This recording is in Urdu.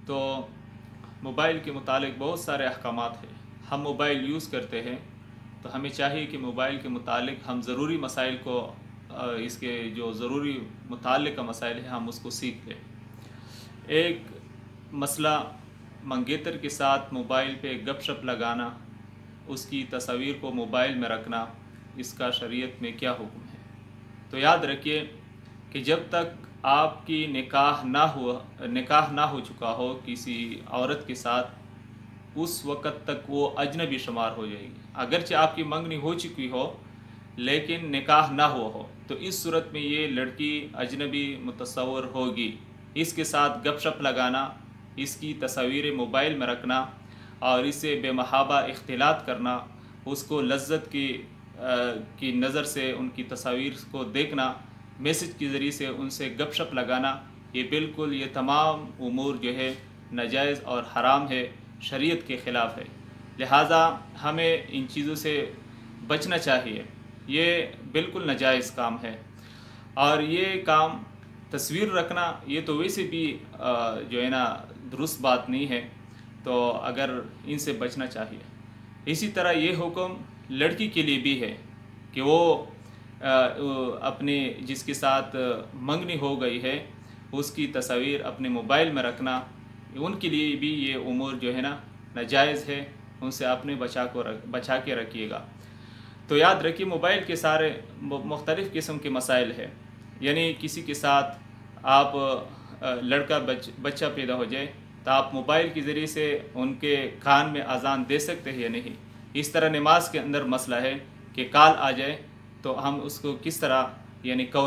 تو موبائل کے متعلق بہت سارے احکامات ہیں۔ ہم موبائل یوز کرتے ہیں تو ہمیں چاہیے کہ موبائل کے متعلق ہم ضروری مسائل کو اس کے جو ضروری متعلقہ مسائل ہیں ہم اس کو سیکھ لیں۔ ایک مسئلہ منگیتر کے ساتھ موبائل پہ گپ شپ لگانا، اس کی تصاویر کو موبائل میں رکھنا، اس کا شریعت میں کیا حکم ہے؟ تو یاد رکھیے کہ جب تک آپ کی نکاح نہ ہو چکا ہو کسی عورت کے ساتھ، اس وقت تک وہ اجنبی شمار ہو جائے گی۔ اگرچہ آپ کی منگنی ہو چکی ہو لیکن نکاح نہ ہوا ہو تو اس صورت میں یہ لڑکی اجنبی متصور ہوگی۔ اس کے ساتھ گپ شپ لگانا، اس کی تصاویر موبائل میں رکھنا اور اسے بے محابہ اختلاط کرنا، اس کو لذت کی نظر سے ان کی تصاویر کو دیکھنا، میسج کے ذریعے سے ان سے گپ شپ لگانا، یہ تمام امور جو ہے ناجائز اور حرام ہے، شریعت کے خلاف ہے۔ لہٰذا ہمیں ان چیزوں سے بچنا چاہیے۔ یہ بالکل ناجائز کام ہے، اور یہ کام تصویر رکھنا یہ تو ویسے بھی جو ہے نا درست بات نہیں ہے، تو اگر ان سے بچنا چاہیے۔ اسی طرح یہ حکم لڑکی کے لیے بھی ہے کہ وہ اپنے جس کے ساتھ منگنی ہو گئی ہے اس کی تصاویر اپنے موبائل میں رکھنا، ان کے لیے بھی یہ امور جو ہے نا ناجائز ہے، ان سے اپنے بچا کے رکھیے گا۔ تو یاد رکھیے موبائل کے سارے مختلف قسم کے مسائل ہیں، یعنی کسی کے ساتھ آپ لڑکا بچہ پیدا ہو جائے تو آپ موبائل کے ذریعے سے ان کے کان میں اذان دے سکتے ہیں یا نہیں۔ اس طرح نماز کے اندر مسئلہ ہے کہ کال آ جائے تو ہم اس کو کس طرح یعنی کور